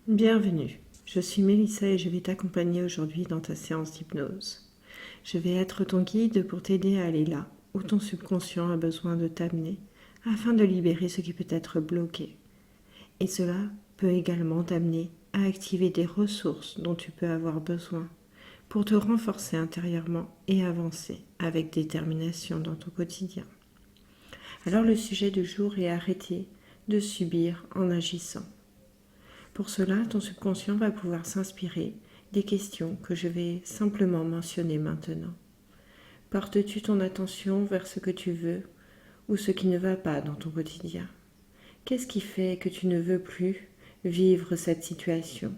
Bienvenue, je suis Mélissa et je vais t'accompagner aujourd'hui dans ta séance d'hypnose. Je vais être ton guide pour t'aider à aller là où ton subconscient a besoin de t'amener afin de libérer ce qui peut être bloqué. Et cela peut également t'amener à activer des ressources dont tu peux avoir besoin pour te renforcer intérieurement et avancer avec détermination dans ton quotidien. Alors le sujet du jour est arrêter de subir en agissant. Pour cela, ton subconscient va pouvoir s'inspirer des questions que je vais simplement mentionner maintenant. Portes-tu ton attention vers ce que tu veux ou ce qui ne va pas dans ton quotidien? Qu'est-ce qui fait que tu ne veux plus vivre cette situation?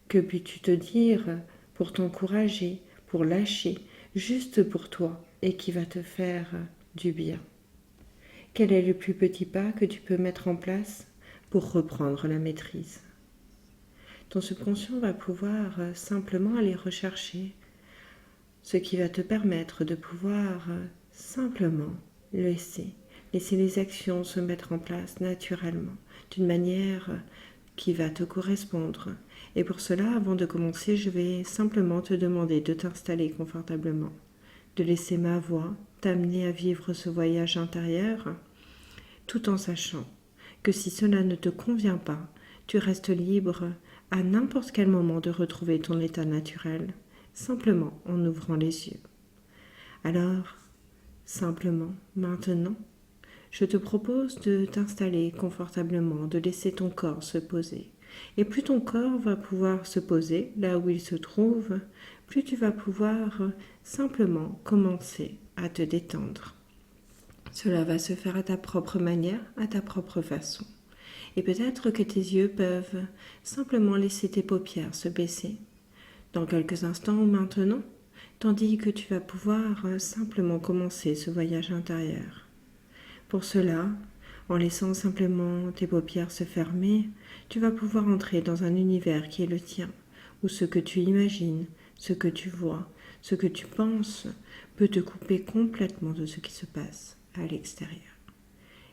Que puis-tu te dire pour t'encourager, pour lâcher, juste pour toi et qui va te faire du bien? Quel est le plus petit pas que tu peux mettre en place pour reprendre la maîtrise? Ton subconscient va pouvoir simplement aller rechercher ce qui va te permettre de pouvoir simplement laisser les actions se mettre en place naturellement, d'une manière qui va te correspondre. Et pour cela, avant de commencer, je vais simplement te demander de t'installer confortablement, de laisser ma voix t'amener à vivre ce voyage intérieur, tout en sachant que si cela ne te convient pas, tu restes libre à n'importe quel moment de retrouver ton état naturel, simplement en ouvrant les yeux. Alors, simplement, maintenant, je te propose de t'installer confortablement, de laisser ton corps se poser. Et plus ton corps va pouvoir se poser là où il se trouve, plus tu vas pouvoir simplement commencer à te détendre. Cela va se faire à ta propre manière, à ta propre façon. Et peut-être que tes yeux peuvent simplement laisser tes paupières se baisser dans quelques instants ou maintenant, tandis que tu vas pouvoir simplement commencer ce voyage intérieur. Pour cela, en laissant simplement tes paupières se fermer, tu vas pouvoir entrer dans un univers qui est le tien, où ce que tu imagines, ce que tu vois, ce que tu penses peut te couper complètement de ce qui se passe à l'extérieur.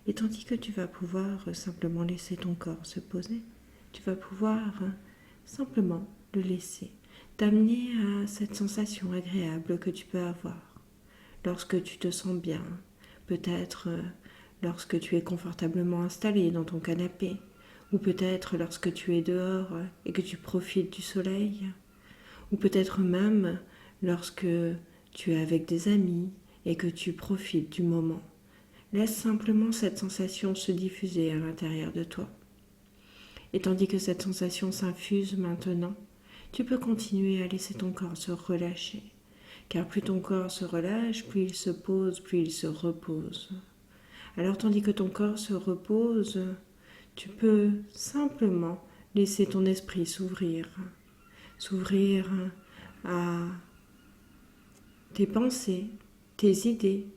Et tandis que tu vas pouvoir simplement laisser ton corps se poser, tu vas pouvoir simplement le laisser t'amener à cette sensation agréable que tu peux avoir lorsque tu te sens bien, peut-être lorsque tu es confortablement installé dans ton canapé, ou peut-être lorsque tu es dehors et que tu profites du soleil, ou peut-être même lorsque tu es avec des amis et que tu profites du moment. Laisse simplement cette sensation se diffuser à l'intérieur de toi. Et tandis que cette sensation s'infuse maintenant, tu peux continuer à laisser ton corps se relâcher. Car plus ton corps se relâche, plus il se pose, plus il se repose. Alors tandis que ton corps se repose, tu peux simplement laisser ton esprit s'ouvrir à tes pensées, tes idées,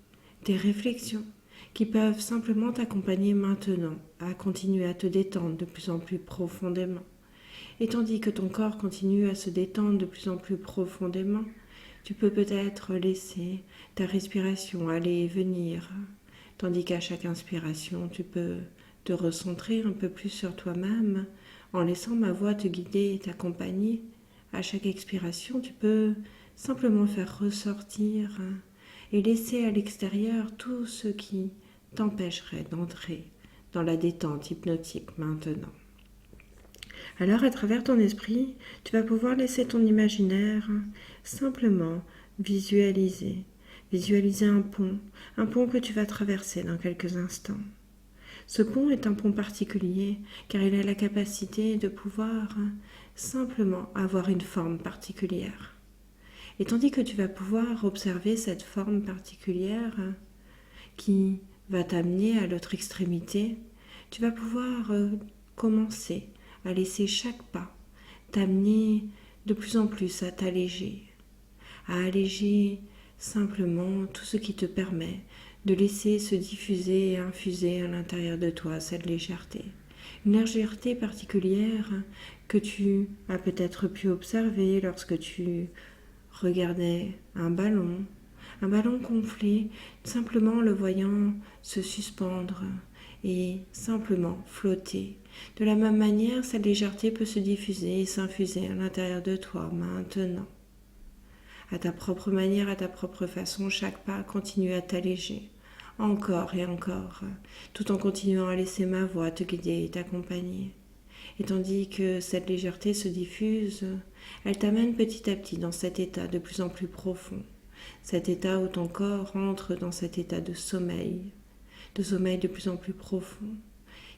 tes réflexions, qui peuvent simplement t'accompagner maintenant à continuer à te détendre de plus en plus profondément. Et tandis que ton corps continue à se détendre de plus en plus profondément, tu peux peut-être laisser ta respiration aller et venir, tandis qu'à chaque inspiration, tu peux te recentrer un peu plus sur toi-même en laissant ma voix te guider et t'accompagner. À chaque expiration, tu peux simplement faire ressortir et laisser à l'extérieur tout ce qui t'empêcherait d'entrer dans la détente hypnotique maintenant. Alors, à travers ton esprit, tu vas pouvoir laisser ton imaginaire simplement visualiser un pont que tu vas traverser dans quelques instants. Ce pont est un pont particulier car il a la capacité de pouvoir simplement avoir une forme particulière. Et tandis que tu vas pouvoir observer cette forme particulière qui va t'amener à l'autre extrémité, tu vas pouvoir commencer à laisser chaque pas t'amener de plus en plus à t'alléger, à alléger simplement tout ce qui te permet de laisser se diffuser et infuser à l'intérieur de toi cette légèreté. Une légèreté particulière que tu as peut-être pu observer lorsque tu regardais un ballon gonflé, simplement le voyant se suspendre et simplement flotter De la même manière, cette légèreté peut se diffuser et s'infuser à l'intérieur de toi maintenant. À ta propre manière, à ta propre façon, chaque pas continue à t'alléger, encore et encore, tout en continuant à laisser ma voix te guider et t'accompagner. Et tandis que cette légèreté se diffuse, elle t'amène petit à petit dans cet état de plus en plus profond, cet état où ton corps entre dans cet état de sommeil de plus en plus profond,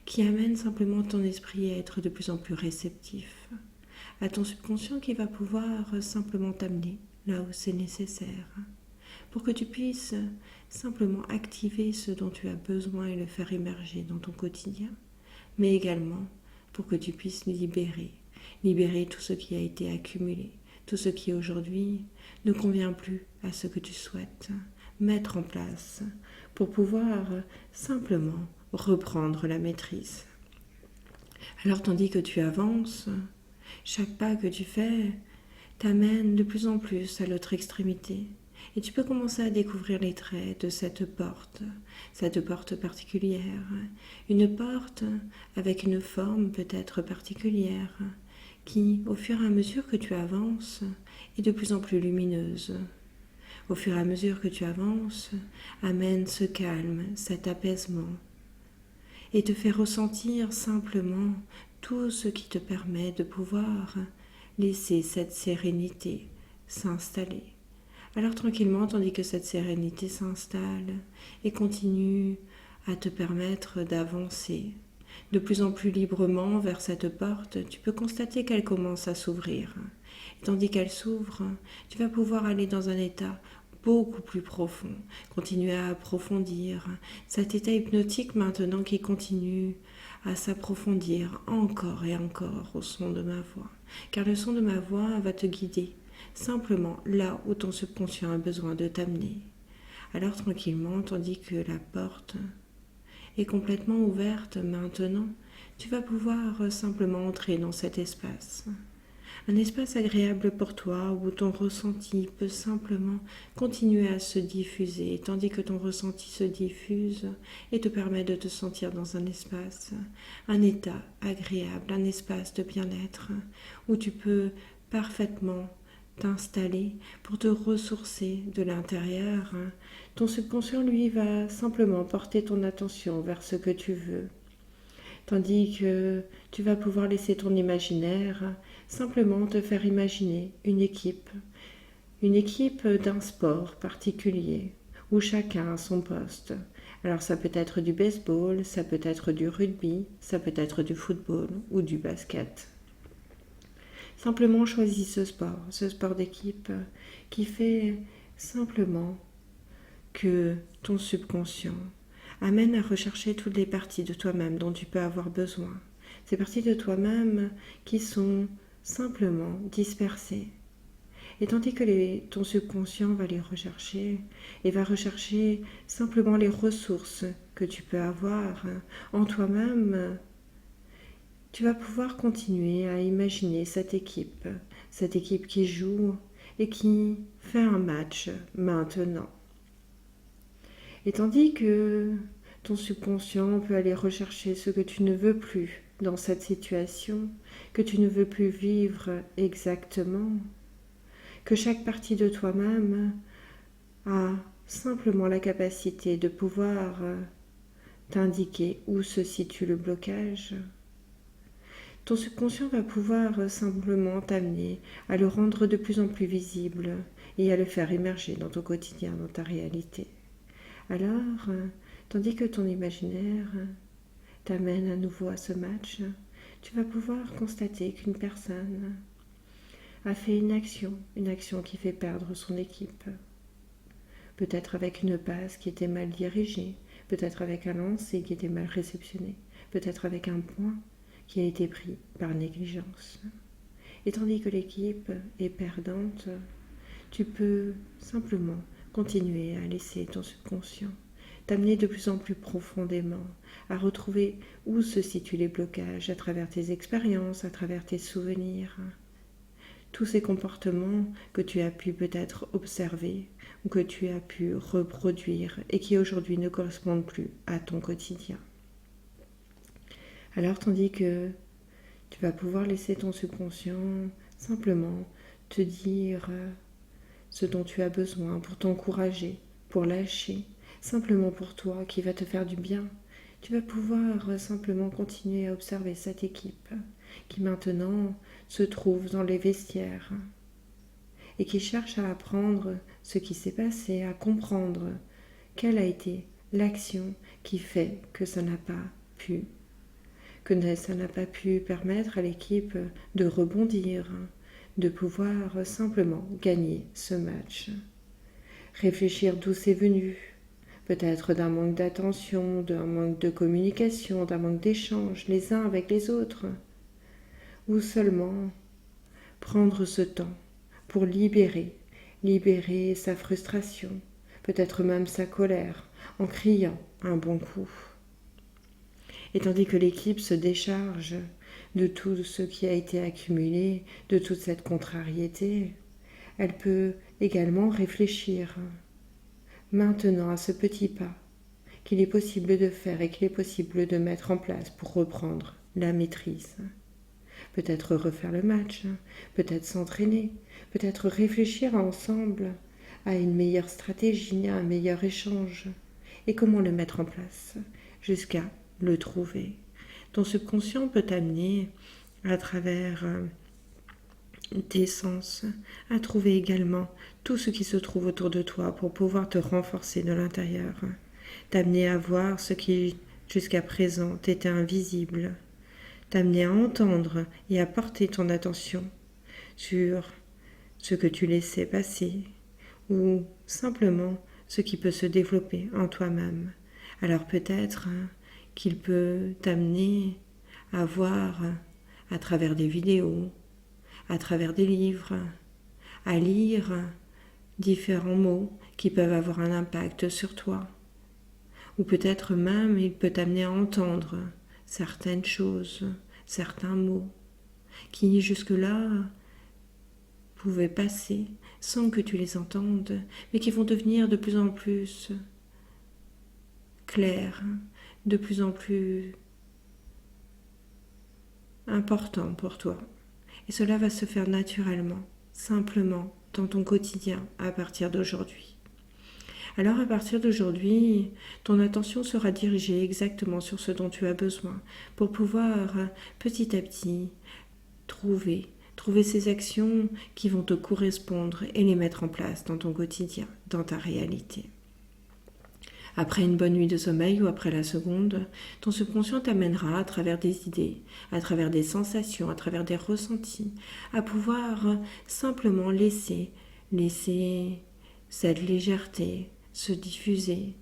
qui amène simplement ton esprit à être de plus en plus réceptif, à ton subconscient qui va pouvoir simplement t'amener là où c'est nécessaire, pour que tu puisses simplement activer ce dont tu as besoin et le faire émerger dans ton quotidien, mais également pour que tu puisses libérer tout ce qui a été accumulé, tout ce qui aujourd'hui ne convient plus à ce que tu souhaites mettre en place pour pouvoir simplement reprendre la maîtrise. Alors tandis que tu avances, chaque pas que tu fais t'amène de plus en plus à l'autre extrémité. Et tu peux commencer à découvrir les traits de cette porte particulière. Une porte avec une forme peut-être particulière qui, au fur et à mesure que tu avances, est de plus en plus lumineuse. Au fur et à mesure que tu avances, amène ce calme, cet apaisement et te fait ressentir simplement tout ce qui te permet de pouvoir laisser cette sérénité s'installer. Alors tranquillement, tandis que cette sérénité s'installe et continue à te permettre d'avancer de plus en plus librement vers cette porte, tu peux constater qu'elle commence à s'ouvrir. Et tandis qu'elle s'ouvre, tu vas pouvoir aller dans un état beaucoup plus profond, continuer à approfondir cet état hypnotique maintenant qui continue à s'approfondir encore et encore au son de ma voix, car le son de ma voix va te guider simplement là où ton subconscient a besoin de t'amener. Alors tranquillement, tandis que la porte est complètement ouverte maintenant, tu vas pouvoir simplement entrer dans cet espace. Un espace agréable pour toi où ton ressenti peut simplement continuer à se diffuser, tandis que ton ressenti se diffuse et te permet de te sentir dans un espace, un état agréable, un espace de bien-être où tu peux parfaitement t'installer pour te ressourcer de l'intérieur. Ton subconscient, lui, va simplement porter ton attention vers ce que tu veux, tandis que tu vas pouvoir laisser ton imaginaire simplement te faire imaginer une équipe d'un sport particulier, où chacun a son poste. Alors ça peut être du baseball, ça peut être du rugby, ça peut être du football ou du basket. Simplement choisis ce sport d'équipe qui fait simplement que ton subconscient amène à rechercher toutes les parties de toi-même dont tu peux avoir besoin. Ces parties de toi-même qui sont simplement dispersées. Et tandis que ton subconscient va les rechercher, et va rechercher simplement les ressources que tu peux avoir en toi-même, tu vas pouvoir continuer à imaginer cette équipe qui joue et qui fait un match maintenant. Et tandis que ton subconscient peut aller rechercher ce que tu ne veux plus dans cette situation, que tu ne veux plus vivre exactement, que chaque partie de toi-même a simplement la capacité de pouvoir t'indiquer où se situe le blocage, ton subconscient va pouvoir simplement t'amener à le rendre de plus en plus visible et à le faire émerger dans ton quotidien, dans ta réalité. Alors, tandis que ton imaginaire t'amène à nouveau à ce match, tu vas pouvoir constater qu'une personne a fait une action qui fait perdre son équipe. Peut-être avec une passe qui était mal dirigée, peut-être avec un lancer qui était mal réceptionné, peut-être avec un point qui a été pris par négligence. Et tandis que l'équipe est perdante, tu peux simplement continuer à laisser ton subconscient t'amener de plus en plus profondément à retrouver où se situent les blocages à travers tes expériences, à travers tes souvenirs. Tous ces comportements que tu as pu peut-être observer ou que tu as pu reproduire et qui aujourd'hui ne correspondent plus à ton quotidien. Alors tandis que tu vas pouvoir laisser ton subconscient simplement te dire ce dont tu as besoin pour t'encourager, pour lâcher, simplement pour toi, qui va te faire du bien. Tu vas pouvoir simplement continuer à observer cette équipe qui maintenant se trouve dans les vestiaires et qui cherche à apprendre ce qui s'est passé, à comprendre quelle a été l'action qui fait que ça n'a pas pu permettre à l'équipe de rebondir, de pouvoir simplement gagner ce match. Réfléchir d'où c'est venu, peut-être d'un manque d'attention, d'un manque de communication, d'un manque d'échange les uns avec les autres, ou seulement prendre ce temps pour libérer sa frustration, peut-être même sa colère, en criant un bon coup. Et tandis que l'équipe se décharge de tout ce qui a été accumulé, de toute cette contrariété, elle peut également réfléchir maintenant à ce petit pas qu'il est possible de faire et qu'il est possible de mettre en place pour reprendre la maîtrise. Peut-être refaire le match, peut-être s'entraîner, peut-être réfléchir ensemble à une meilleure stratégie, à un meilleur échange, et comment le mettre en place jusqu'à le trouver. Ton subconscient peut t'amener à travers tes sens à trouver également tout ce qui se trouve autour de toi pour pouvoir te renforcer de l'intérieur, t'amener à voir ce qui jusqu'à présent t'était invisible, t'amener à entendre et à porter ton attention sur ce que tu laissais passer ou simplement ce qui peut se développer en toi-même. Alors peut-être qu'il peut t'amener à voir à travers des vidéos, à travers des livres, à lire différents mots qui peuvent avoir un impact sur toi. Ou peut-être même il peut t'amener à entendre certaines choses, certains mots qui jusque-là pouvaient passer sans que tu les entendes, mais qui vont devenir de plus en plus clairs, de plus en plus importants pour toi. Et cela va se faire naturellement, simplement, dans ton quotidien à partir d'aujourd'hui. Alors à partir d'aujourd'hui, ton attention sera dirigée exactement sur ce dont tu as besoin pour pouvoir petit à petit trouver ces actions qui vont te correspondre et les mettre en place dans ton quotidien, dans ta réalité. Après une bonne nuit de sommeil ou après la seconde, ton subconscient t'amènera à travers des idées, à travers des sensations, à travers des ressentis, à pouvoir simplement laisser cette légèreté se diffuser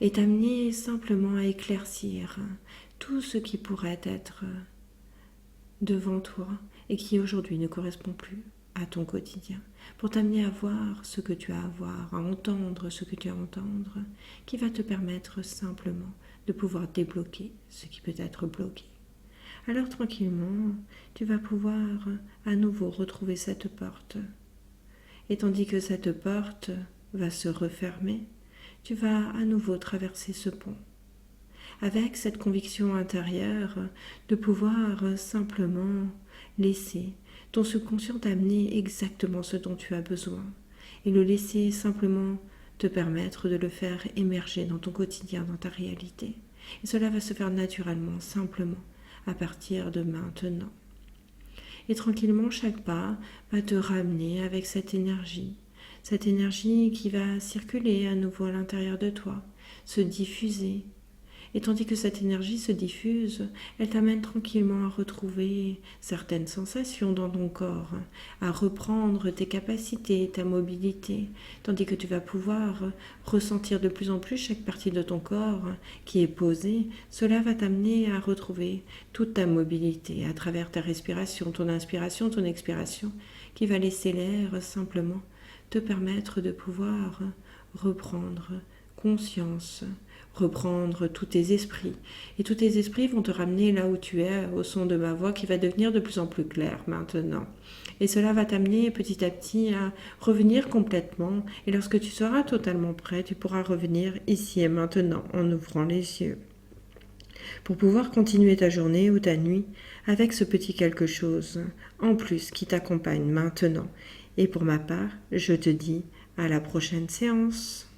et t'amener simplement à éclaircir tout ce qui pourrait être devant toi et qui aujourd'hui ne correspond plus à ton quotidien, pour t'amener à voir ce que tu as à voir, à entendre ce que tu as à entendre, qui va te permettre simplement de pouvoir débloquer ce qui peut être bloqué. Alors tranquillement, tu vas pouvoir à nouveau retrouver cette porte. Et tandis que cette porte va se refermer, tu vas à nouveau traverser ce pont, avec cette conviction intérieure de pouvoir simplement laisser ton subconscient t'amener exactement ce dont tu as besoin et le laisser simplement te permettre de le faire émerger dans ton quotidien, dans ta réalité. Et cela va se faire naturellement, simplement, à partir de maintenant. Et tranquillement, chaque pas va te ramener avec cette énergie qui va circuler à nouveau à l'intérieur de toi, se diffuser. Et tandis que cette énergie se diffuse, elle t'amène tranquillement à retrouver certaines sensations dans ton corps, à reprendre tes capacités, ta mobilité, tandis que tu vas pouvoir ressentir de plus en plus chaque partie de ton corps qui est posée. Cela va t'amener à retrouver toute ta mobilité à travers ta respiration, ton inspiration, ton expiration, qui va laisser l'air simplement te permettre de pouvoir reprendre conscience, reprendre tous tes esprits. Et tous tes esprits vont te ramener là où tu es, au son de ma voix qui va devenir de plus en plus clair maintenant. Et cela va t'amener petit à petit à revenir complètement. Et lorsque tu seras totalement prêt, tu pourras revenir ici et maintenant en ouvrant les yeux. pour pouvoir continuer ta journée ou ta nuit avec ce petit quelque chose en plus qui t'accompagne maintenant. Et pour ma part, je te dis à la prochaine séance.